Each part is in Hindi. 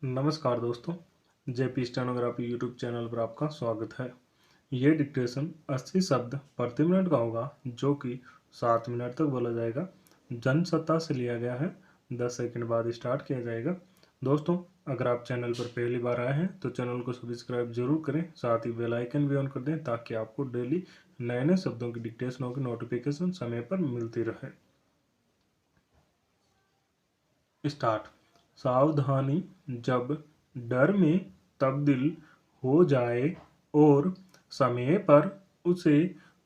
नमस्कार दोस्तों, जेपी स्टेनोग्राफी यूट्यूब चैनल पर आपका स्वागत है। ये डिक्टेशन 80 शब्द प्रति मिनट का होगा, जो कि 7 मिनट तक बोला जाएगा। जनसत्ता से लिया गया है। 10 सेकंड बाद स्टार्ट किया जाएगा। दोस्तों, अगर आप चैनल पर पहली बार आए हैं तो चैनल को सब्सक्राइब जरूर करें, साथ ही बेल आइकन भी ऑन कर दें ताकि आपको डेली नए नए शब्दों की डिक्टेशनों की नोटिफिकेशन समय पर मिलती रहे। स्टार्ट। सावधानी जब डर में तब्दील हो जाए और समय पर उसे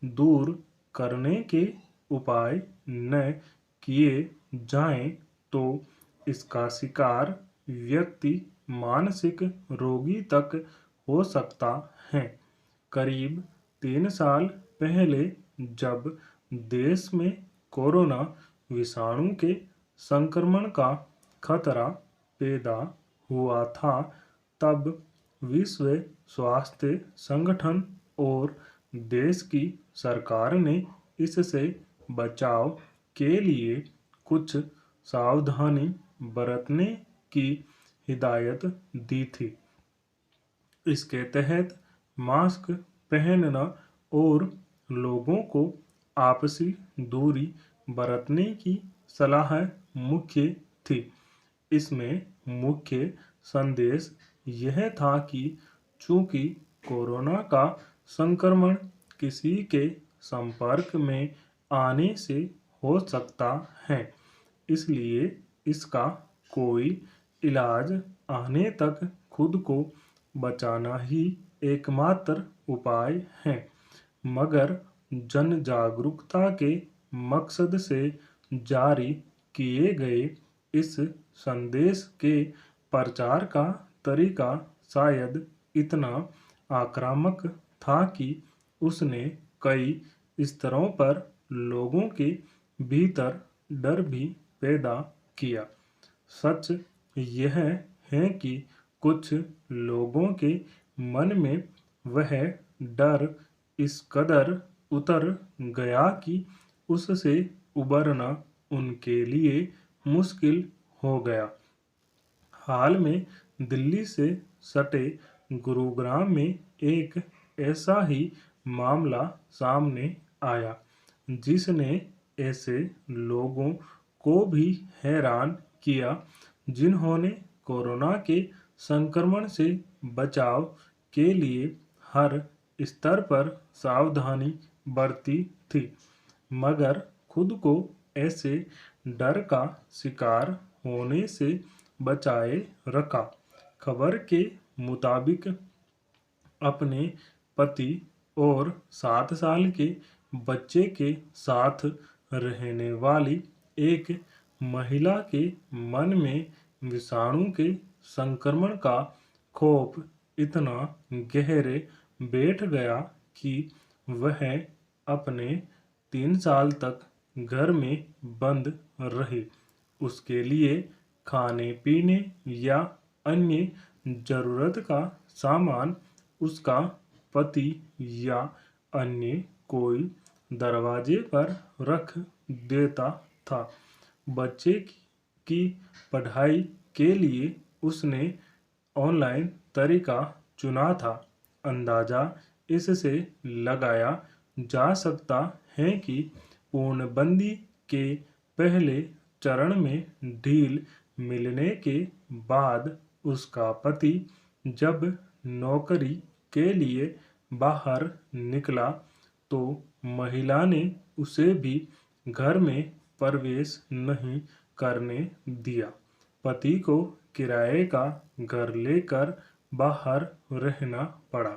दूर करने के उपाय न किए जाएं तो इसका शिकार व्यक्ति मानसिक रोगी तक हो सकता है। करीब 3 साल पहले जब देश में कोरोना विषाणु के संक्रमण का खतरा पैदा हुआ था, तब विश्व स्वास्थ्य संगठन और देश की सरकार ने इससे बचाव के लिए कुछ सावधानी बरतने की हिदायत दी थी। इसके तहत मास्क पहनना और लोगों को आपसी दूरी बरतने की सलाह मुख्य थी। इसमें मुख्य संदेश यह था कि चूंकि कोरोना का संक्रमण किसी के संपर्क में आने से हो सकता है, इसलिए इसका कोई इलाज आने तक खुद को बचाना ही एकमात्र उपाय है। मगर जन जागरूकता के मकसद से जारी किए गए इस संदेश के प्रचार का तरीका शायद इतना आक्रामक था कि उसने कई स्तरों पर लोगों के भीतर डर भी पैदा किया। सच यह है कि कुछ लोगों के मन में वह डर इस कदर उतर गया कि उससे उबरना उनके लिए मुश्किल हो गया। हाल में दिल्ली से सटे गुरुग्राम में एक ऐसा ही मामला सामने आया, जिसने ऐसे लोगों को भी हैरान किया जिन्होंने कोरोना के संक्रमण से बचाव के लिए हर स्तर पर सावधानी बरती थी, मगर खुद को ऐसे डर का शिकार होने से बचाए रखा। खबर के मुताबिक अपने पति और 7 साल के बच्चे के साथ रहने वाली एक महिला के मन में विषाणु के संक्रमण का खौफ इतना गहरे बैठ गया कि वह अपने 3 साल तक घर में बंद रही। उसके लिए खाने पीने या अन्य जरूरत का सामान उसका पति या अन्य कोई दरवाजे पर रख देता था। बच्चे की पढ़ाई के लिए उसने ऑनलाइन तरीका चुना था। अंदाजा इससे लगाया जा सकता है कि पूर्णबंदी के पहले चरण में ढील मिलने के बाद उसका पति जब नौकरी के लिए बाहर निकला तो महिला ने उसे भी घर में प्रवेश नहीं करने दिया। पति को किराए का घर लेकर बाहर रहना पड़ा।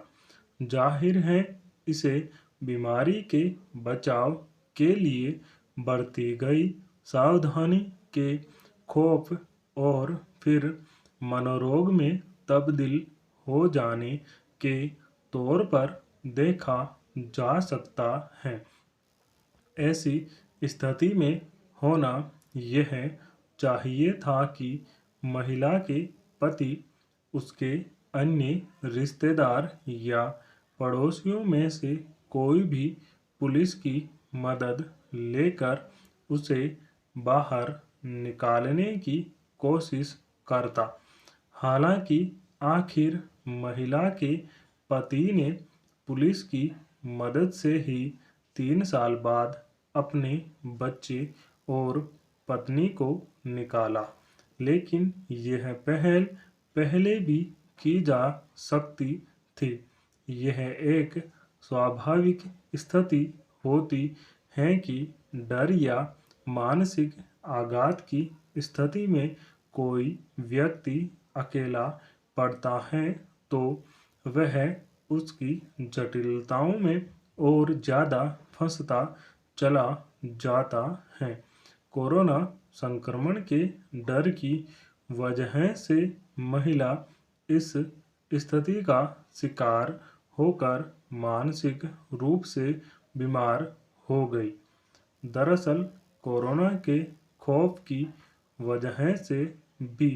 जाहिर है, इसे बीमारी के बचाव के लिए बरती गई सावधानी के खौफ और फिर मनोरोग में तब्दील हो जाने के तौर पर देखा जा सकता है। ऐसी स्थिति में होना यह चाहिए था कि महिला के पति उसके अन्य रिश्तेदार या पड़ोसियों में से कोई भी पुलिस की मदद लेकर उसे बाहर निकालने की कोशिश करता। हालांकि आखिर महिला के पति ने पुलिस की मदद से ही 3 साल बाद अपने बच्चे और पत्नी को निकाला, लेकिन यह पहल पहले भी की जा सकती थी। यह एक स्वाभाविक स्थिति होती है कि डर या मानसिक आघात की स्थिति में कोई व्यक्ति अकेला पड़ता है तो वह उसकी जटिलताओं में और ज़्यादा फंसता चला जाता है। कोरोना संक्रमण के डर की वजह से महिला इस स्थिति का शिकार होकर मानसिक रूप से बीमार हो गई। दरअसल कोरोना के खौफ की वजह से भी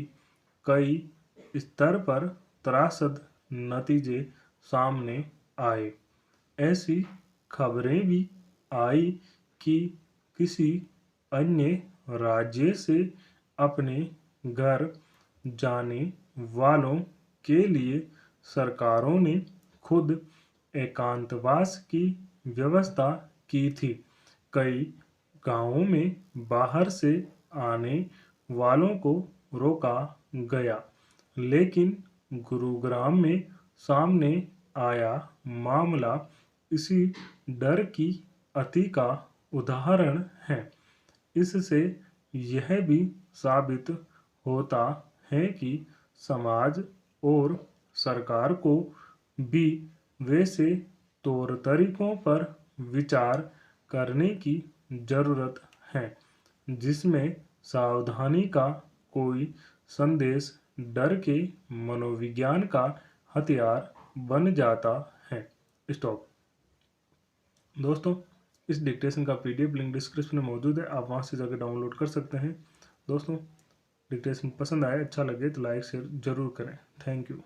कई स्तर पर त्रासद नतीजे सामने आए। ऐसी खबरें भी आई कि किसी अन्य राज्य से अपने घर जाने वालों के लिए सरकारों ने खुद एकांतवास की व्यवस्था की थी। कई गांवों में बाहर से आने वालों को रोका गया, लेकिन गुरुग्राम में सामने आया मामला इसी डर की अति का उदाहरण है। इससे यह भी साबित होता है कि समाज और सरकार को भी वैसे तौर तरीकों पर विचार करने की जरूरत है जिसमें सावधानी का कोई संदेश डर के मनोविज्ञान का हथियार बन जाता है। स्टॉप। दोस्तों, इस डिक्टेशन का पीडीएफ लिंक डिस्क्रिप्शन में मौजूद है, आप वहां से जाकर डाउनलोड कर सकते हैं। दोस्तों, डिक्टेशन पसंद आए, अच्छा लगे तो लाइक शेयर जरूर करें। Thank you.